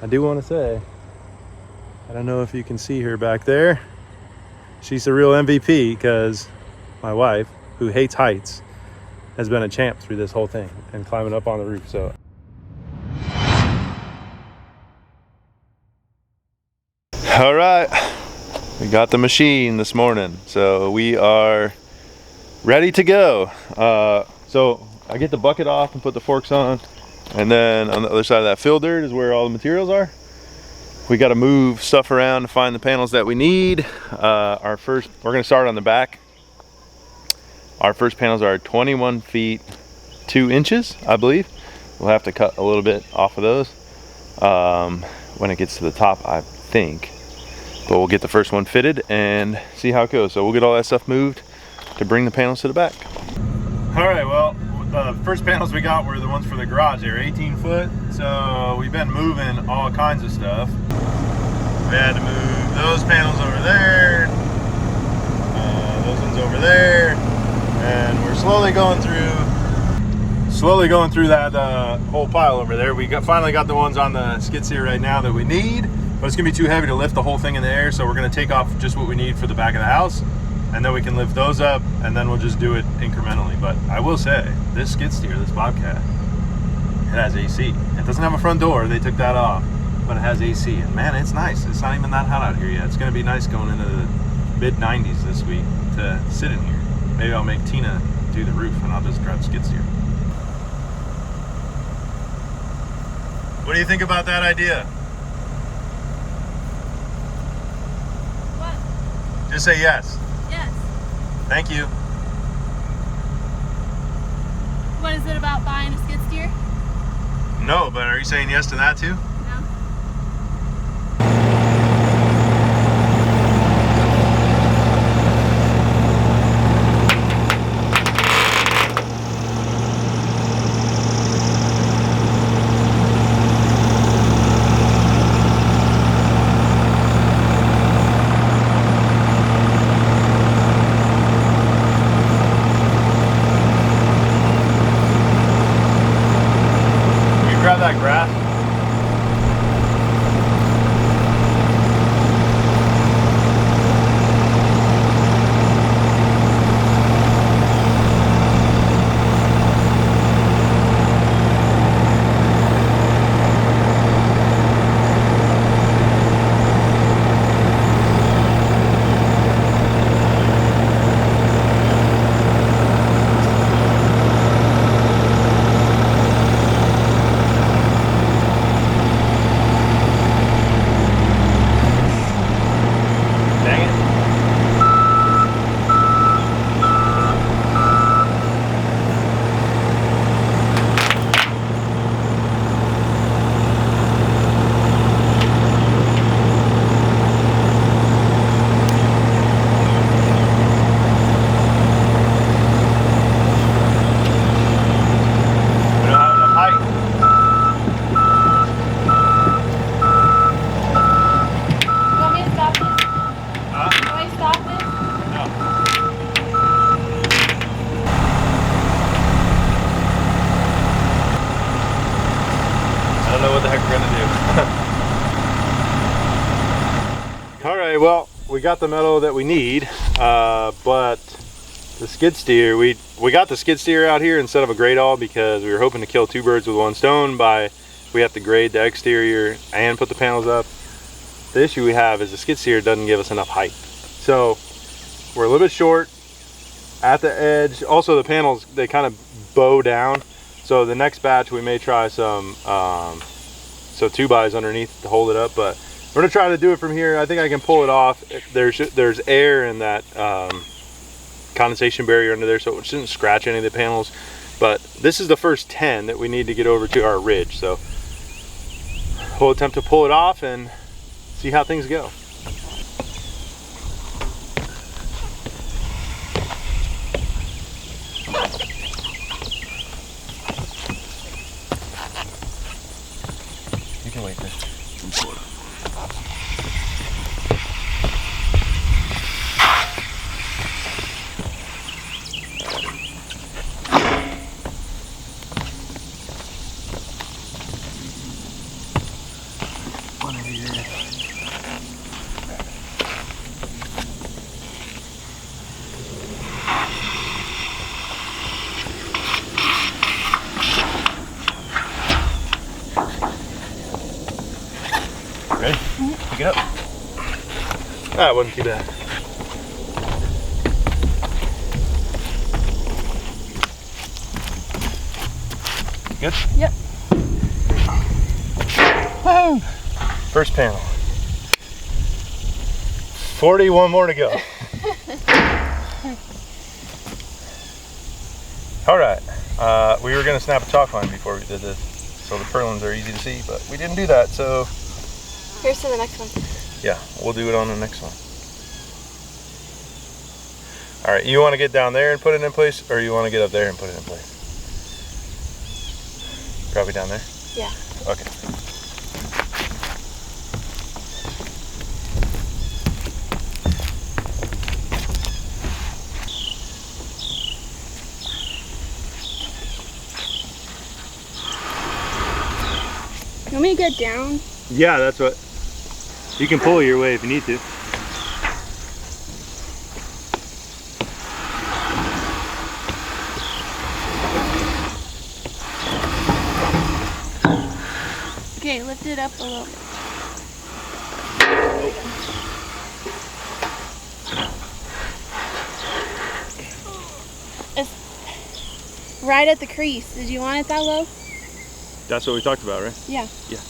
I do want to say, I don't know if you can see her back there. She's the real MVP because my wife, who hates heights, has been a champ through this whole thing and climbing up on the roof. So all right, we got the machine this morning, so we are ready to go. So I get the bucket off and put the forks on, and then on the other side of that fill dirt is where all the materials are. We got to move stuff around to find the panels that we need. We're gonna start on the back. Our first panels are 21 feet 2 inches, I believe. We'll have to cut a little bit off of those when it gets to the top, I think. But we'll get the first one fitted and see how it goes. So we'll get all that stuff moved to bring the panels to the back. All right, well, the first panels we got were the ones for the garage. They were 18 foot. So we've been moving all kinds of stuff. We had to move those panels over there, those ones over there, and we're slowly going through that whole pile over there. We finally got the ones on the skid steer right now that we need. But it's gonna be too heavy to lift the whole thing in the air, so we're gonna take off just what we need for the back of the house, and then we can lift those up, and then we'll just do it incrementally. But I will say, this skid steer, this Bobcat, it has AC. It doesn't have a front door, they took that off, but it has AC, and man, it's nice. It's not even that hot out here yet. It's gonna be nice going into the mid-90s this week to sit in here. Maybe I'll make Tina do the roof, and I'll just drive skid steer. What do you think about that idea? Just say yes. Yes. Thank you. What is it about buying a skid steer? No, but are you saying yes to that too? No. Grab that grass. All right, well, we got the metal that we need, but the skid steer, we got the skid steer out here instead of a grade all because we were hoping to kill two birds with one stone by we have to grade the exterior and put the panels up. The issue we have is the skid steer doesn't give us enough height. So we're a little bit short at the edge. Also the panels, they kind of bow down. So the next batch we may try some 2x underneath to hold it up, but we're gonna try to do it from here. I think I can pull it off. There's air in that condensation barrier under there, so it shouldn't scratch any of the panels. But this is the first 10 that we need to get over to our ridge. So we'll attempt to pull it off and see how things go. You can wait there. Ready? Pick it up. That wasn't too bad. Good? Yep. Boom! First panel. 41 more to go. All right. We were gonna snap a chalk line before we did this, so the purlins are easy to see, but we didn't do that, so. Here's to the next one. Yeah, we'll do it on the next one. All right, you wanna get down there and put it in place, or you wanna get up there and put it in place? Probably down there? Yeah. Okay. You want me to get down? Yeah, that's what. You can pull your way if you need to. Okay, lift it up a little bit. It's right at the crease. Did you want it that low? That's what we talked about, right? Yeah. Yeah.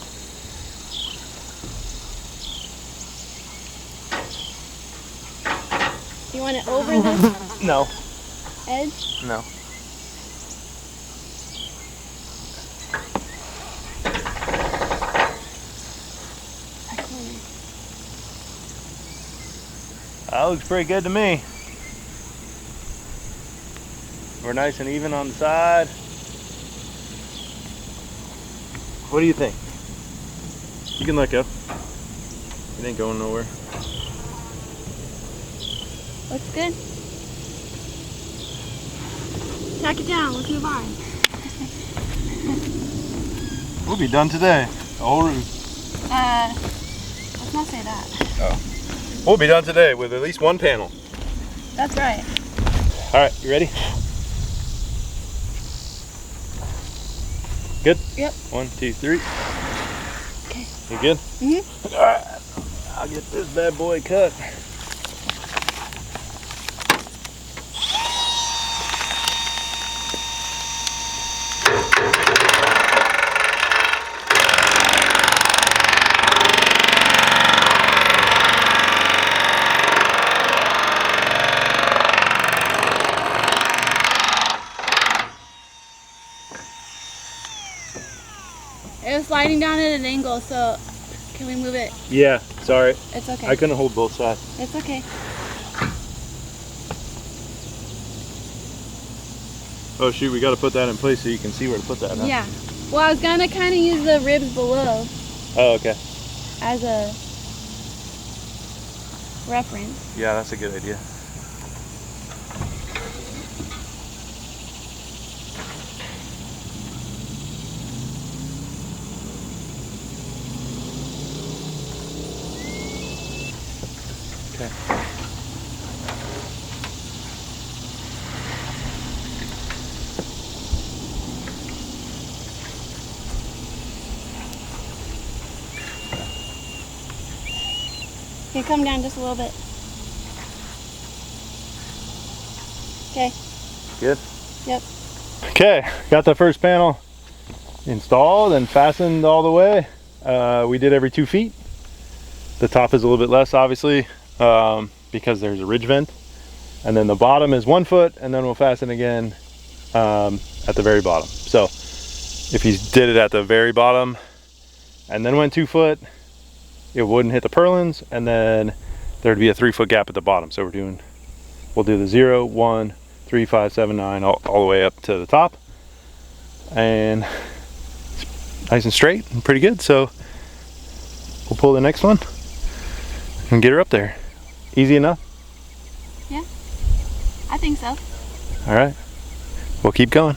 You want it over the No. edge? No. That looks pretty good to me. We're nice and even on the side. What do you think? You can let go. It ain't going nowhere. Looks good. Tack it down. Let's move on. We'll be done today. The whole roof. Let's not say that. Oh. We'll be done today with at least one panel. That's right. All right, you ready? Good? Yep. 1, 2, 3. Okay. You good? Mm-hmm. All right. I'll get this bad boy cut. It was sliding down at an angle, so can we move it? Yeah, sorry. It's okay. I couldn't hold both sides. It's okay. Oh shoot, we got to put that in place so you can see where to put that, huh? Yeah. Well, I was gonna kind of use the ribs below Oh, okay. as a reference. Yeah, that's a good idea. Okay. Okay, come down just a little bit. Okay. Good? Yep. Okay, got the first panel installed and fastened all the way. We did every 2 feet. The top is a little bit less, obviously, because there's a ridge vent. And then the bottom is 1 foot, and then we'll fasten again at the very bottom. So if you did it at the very bottom and then went 2 foot, it wouldn't hit the purlins, and then there'd be a 3 foot gap at the bottom. So we'll do the 0, 1, 3, 5, 7, 9, all the way up to the top. And it's nice and straight and pretty good. So we'll pull the next one and get her up there. Easy enough? Yeah. I think so. All right, we'll keep going.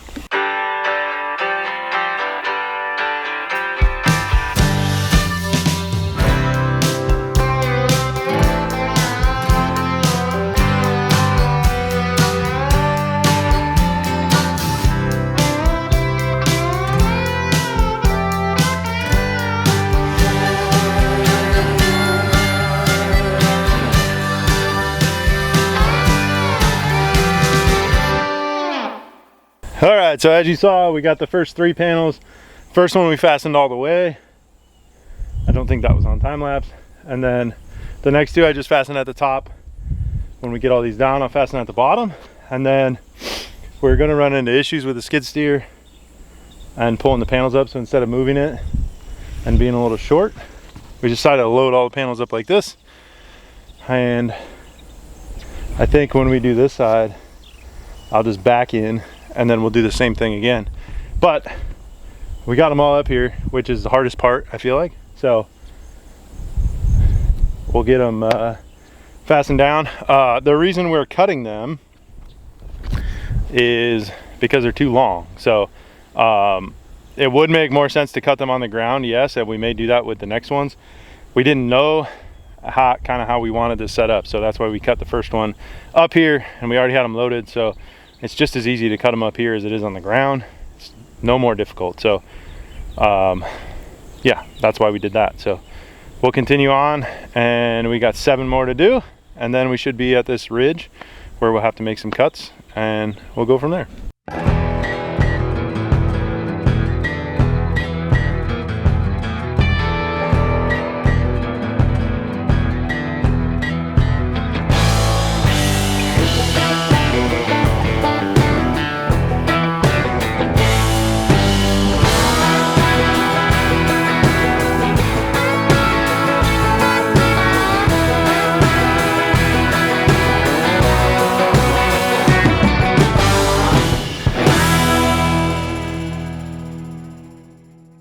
right, so as you saw, we got the first 3 panels. First one we fastened all the way. I don't think that was on time lapse. And then the next 2 I just fastened at the top. When we get all these down, I'll fasten at the bottom. And then we're gonna run into issues with the skid steer and pulling the panels up. So instead of moving it and being a little short, we decided to load all the panels up like this. And I think when we do this side, I'll just back in and then we'll do the same thing again. But we got them all up here, which is the hardest part, I feel like. So we'll get them fastened down. The reason we're cutting them is because they're too long. So it would make more sense to cut them on the ground, yes, and we may do that with the next ones. We didn't know how we wanted this set up, so that's why we cut the first one up here, and we already had them loaded, so it's just as easy to cut them up here as it is on the ground. It's no more difficult. So yeah, that's why we did that. So we'll continue on, and we got 7 more to do, and then we should be at this ridge where we'll have to make some cuts, and we'll go from there.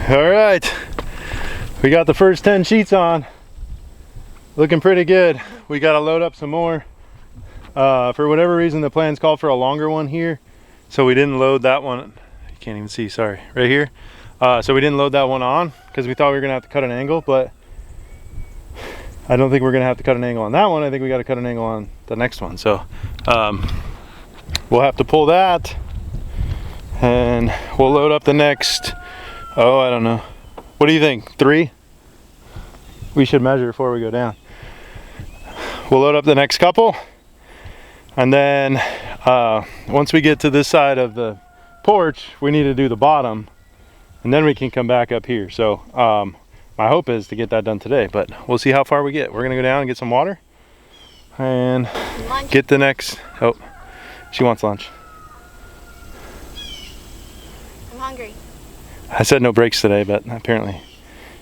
All right, we got the first 10 sheets on, looking pretty good. We got to load up some more. For whatever reason, the plans called for a longer one here, so we didn't load that one. You can't even see, sorry, right here. So we didn't load that one on because we thought we were gonna have to cut an angle, but I don't think we're gonna have to cut an angle on that one. I think we got to cut an angle on the next one. So we'll have to pull that, and we'll load up the next. Oh, I don't know. What do you think? 3? We should measure before we go down. We'll load up the next couple, and then once we get to this side of the porch, we need to do the bottom, and then we can come back up here. So my hope is to get that done today, but we'll see how far we get. We're gonna go down and get some water and lunch. Get the next. Oh, she wants lunch. I'm hungry. I said no breaks today, but apparently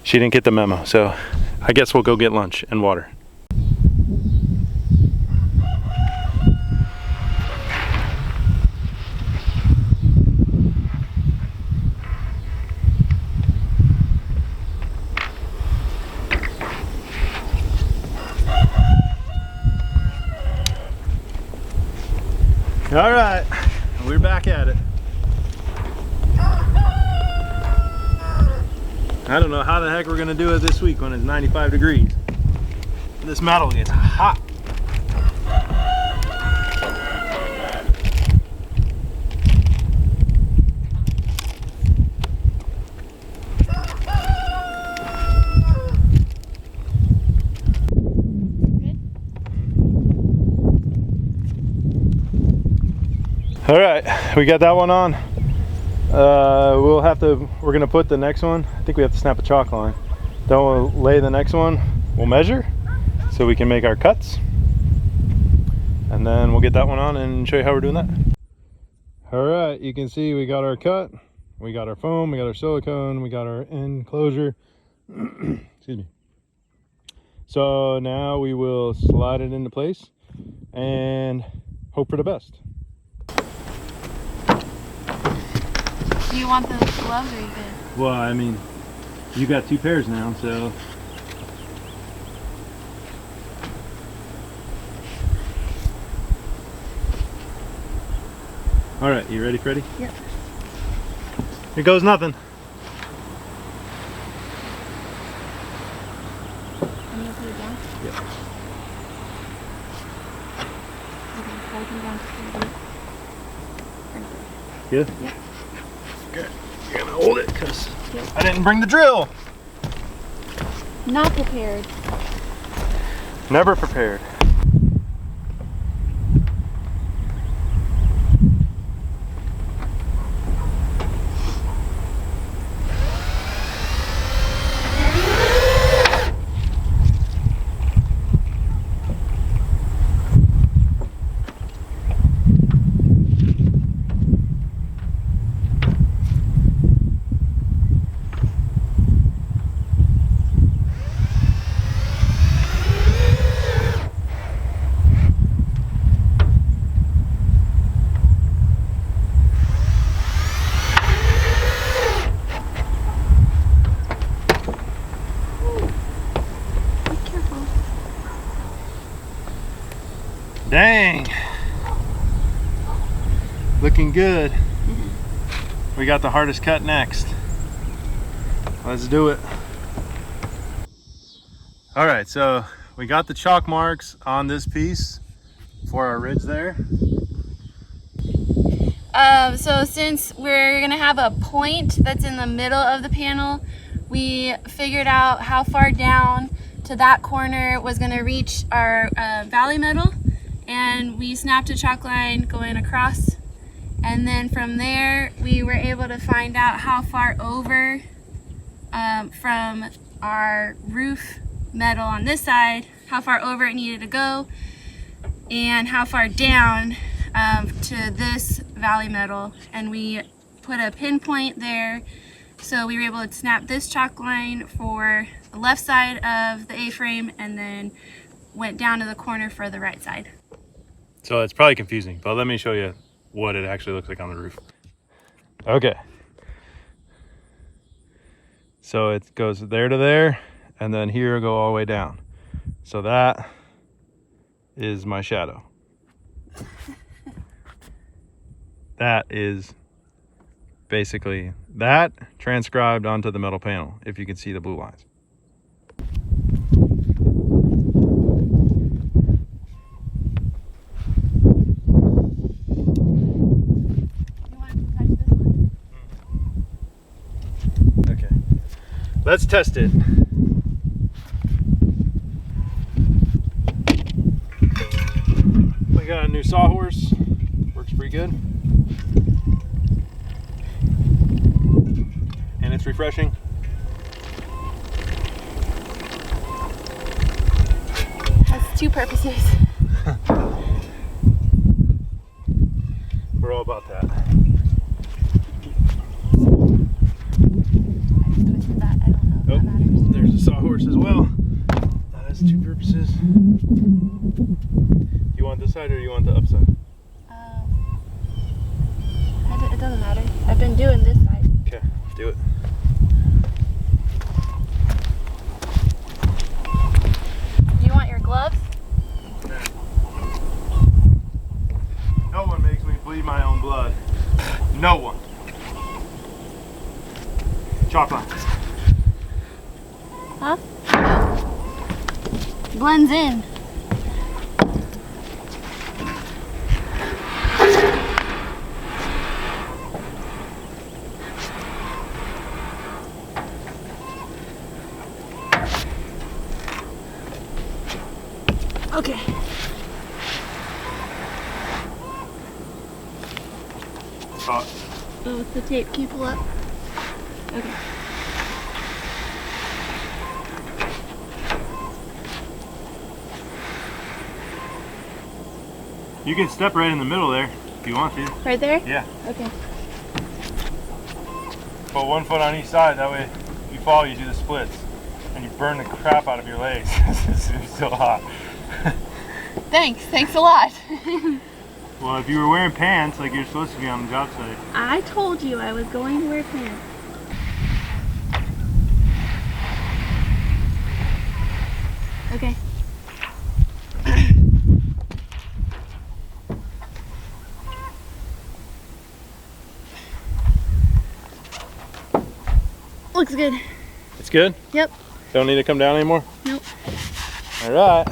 she didn't get the memo. So I guess we'll go get lunch and water. All right, we're back at it. I don't know how the heck we're gonna do it this week when it's 95 degrees. This metal gets hot. All right, we got that one on. We're gonna put the next one. I think we have to snap a chalk line. Then we'll lay the next one. We'll measure so we can make our cuts. And then we'll get that one on and show you how we're doing that. All right, you can see we got our cut. We got our foam, we got our silicone, we got our enclosure. Excuse me. So now we will slide it into place and hope for the best. Do you want the gloves or you good? Well, I mean, you got 2 pairs now, so. All right, you ready, Freddie? Yep. Here goes nothing. I'm gonna put it down? Yep. Okay, hold it down. Good? Yep. Good. You're gonna hold it because I didn't bring the drill. Not prepared. Never prepared. Dang. Looking good. We got the hardest cut next. Let's do it. All right, so we got the chalk marks on this piece for our ridge there. So since we're gonna have a point that's in the middle of the panel, we figured out how far down to that corner was gonna reach our valley metal, and we snapped a chalk line going across, and then from there we were able to find out how far over from our roof metal on this side, how far over it needed to go, and how far down to this valley metal, and we put a pinpoint there, so we were able to snap this chalk line for the left side of the A-frame and then went down to the corner for the right side. So it's probably confusing, but let me show you what it actually looks like on the roof. Okay, so it goes there to there, and then here go all the way down. So that is my shadow. That is basically that transcribed onto the metal panel, if you can see the blue lines. You want to touch this one? Okay, let's test it. We got a new sawhorse, works pretty good. And it's refreshing. Has two purposes. We're all about that. I just twisted that. I don't know if that matters. There's a sawhorse as well. That has two purposes. You want this side or you want the upside? It doesn't matter. I've been doing this side. Okay, do it. You want your gloves? No one makes me bleed my own blood. No one. Chalk line. Huh? Blends in. Okay. Oh, it's the tape. Can you pull up? Okay. You can step right in the middle there if you want to. Right there? Yeah. Okay. Put 1 foot on each side, that way if you fall you do the splits. And you burn the crap out of your legs. It's so hot. Thanks a lot. Well, if you were wearing pants like you're supposed to be on the job site. I told you I was going to wear pants. Okay. Looks good. It's good? Yep. Don't need to come down anymore? Nope. All right.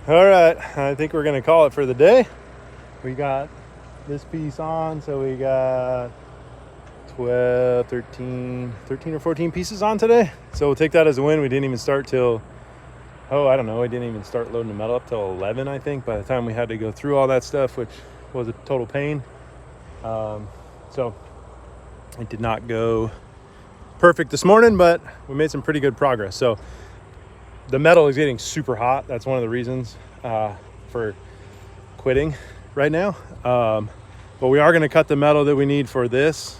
All right, I think we're gonna call it for the day. We got this piece on, so we got 12, 13 or 14 pieces on today. So we'll take that as a win. We didn't even start till, I don't know, we didn't even start loading the metal up till 11, I think, by the time we had to go through all that stuff, which was a total pain. So it did not go perfect this morning, but we made some pretty good progress. So the metal is getting super hot. That's one of the reasons for quitting right now. But we are going to cut the metal that we need for this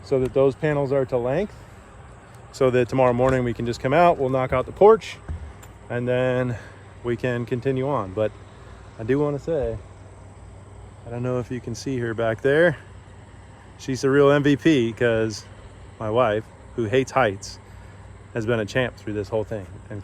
so that those panels are to length, so that tomorrow morning we can just come out, we'll knock out the porch, and then we can continue on. But I do want to say, I don't know if you can see her back there. She's the real MVP, because my wife, who hates heights, has been a champ through this whole thing. And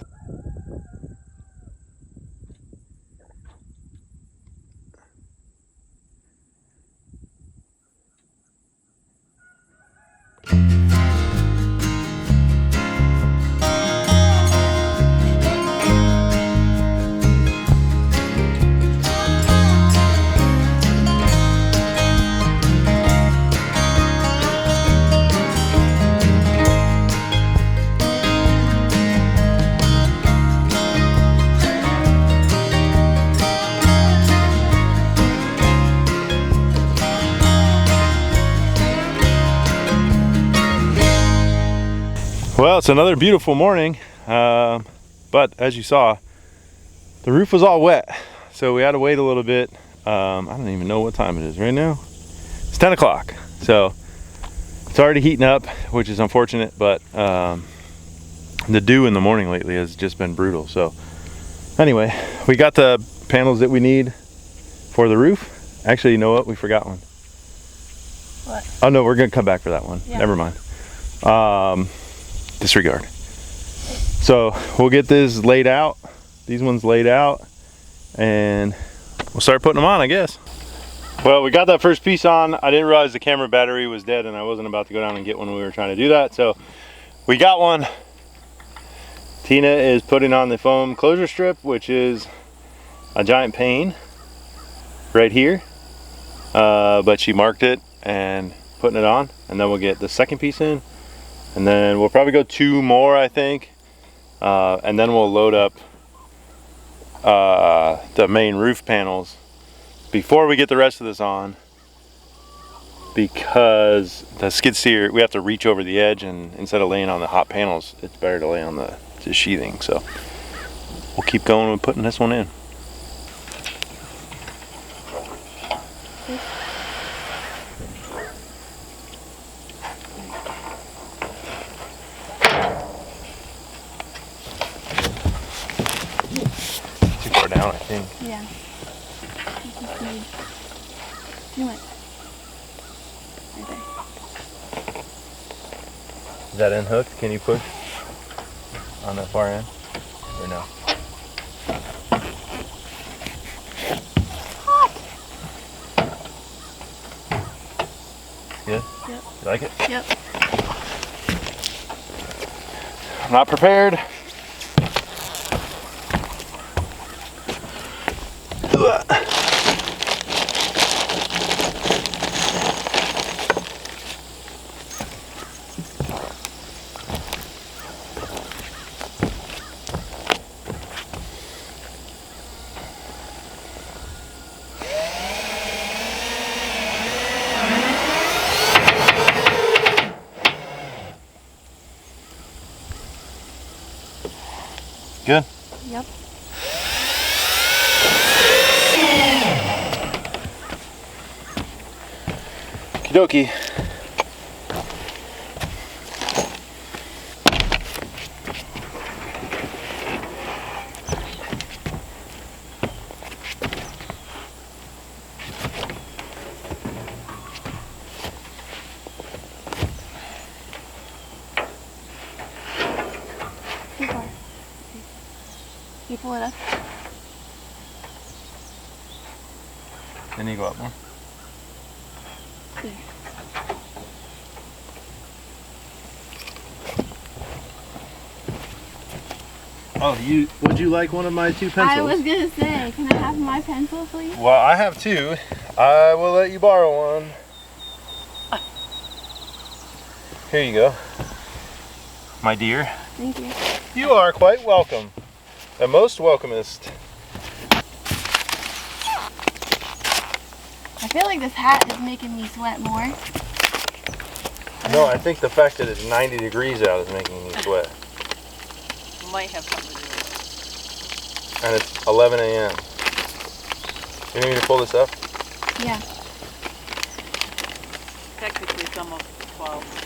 well, it's another beautiful morning, but as you saw, the roof was all wet, so we had to wait a little bit. I don't even know what time it is right now. It's 10 o'clock, so it's already heating up, which is unfortunate, but the dew in the morning lately has just been brutal. So anyway, we got the panels that we need for the roof. Actually, you know what? We forgot one. What? Oh no, we're gonna come back for that one. Yeah. Never mind. Disregard. So we'll get this laid out, these ones laid out, and we'll start putting them on, I guess. Well, we got that first piece on. I didn't realize the camera battery was dead, and I wasn't about to go down and get one when we were trying to do that. So we got one. Tina is putting on the foam closure strip, which is a giant pain right here, but she marked it and putting it on, and then we'll get the second piece in, and then we'll probably go 2 more, I think, and then we'll load up the main roof panels before we get the rest of this on, because the skid steer, we have to reach over the edge, and instead of laying on the hot panels, it's better to lay on the sheathing. So we'll keep going with putting this one in. Too far down, I think. Yeah. You went right there. Is that in hooked? Can you push on the far end or no? Good? Yep. You like it? Yep. I'm not prepared. Good? Yep. Okie dokie. Too far. You pull it up. Then you go up more. Here. Oh, would you like one of my 2 pencils? I was gonna say, can I have my pencil, please? Well, I have 2. I will let you borrow one. Here you go, my dear. Thank you. You are quite welcome. The most welcomest. I feel like this hat is making me sweat more. No, I think the fact that it's 90 degrees out is making me sweat. Might have something to do with And it's 11 a.m. You need me to pull this up? Yeah. it. Technically, it's almost 12.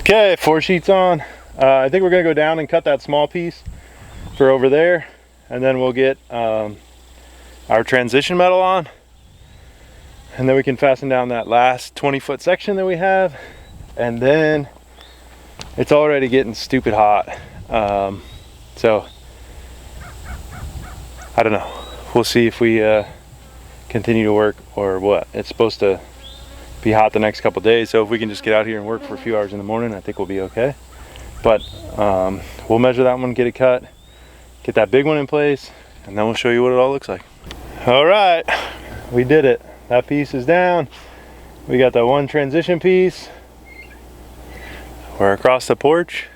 Okay, 4 sheets on. I think we're gonna go down and cut that small piece for over there, and then we'll get our transition metal on, and then we can fasten down that last 20-foot section that we have, and then it's already getting stupid hot. So I don't know. We'll see if we continue to work or what. It's supposed to be hot the next couple days, so if we can just get out here and work for a few hours in the morning, I think we'll be okay. But we'll measure that one, get it cut, get that big one in place, and then we'll show you what it all looks like. All right, we did it. That piece is down. We got that one transition piece. We're across the porch.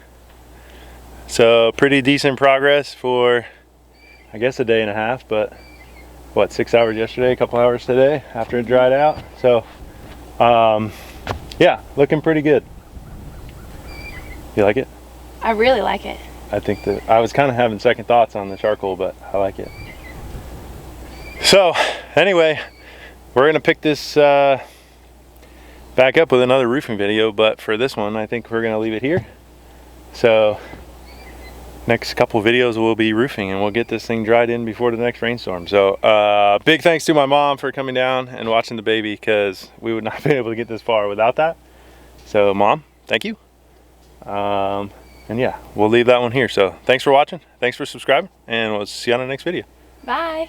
So pretty decent progress for, I guess, a day and a half, but what, 6 hours yesterday, a couple hours today after it dried out. So yeah, looking pretty good. You like it? I really like it. I think that I was kind of having second thoughts on the charcoal, but I like it. So anyway, we're gonna pick this back up with another roofing video, but for this one I think we're gonna leave it here. So next couple videos will be roofing, and we'll get this thing dried in before the next rainstorm. So big thanks to my mom for coming down and watching the baby, because we would not have been able to get this far without that. So Mom, thank you. And yeah, we'll leave that one here. So thanks for watching, thanks for subscribing, and we'll see you on the next video. Bye.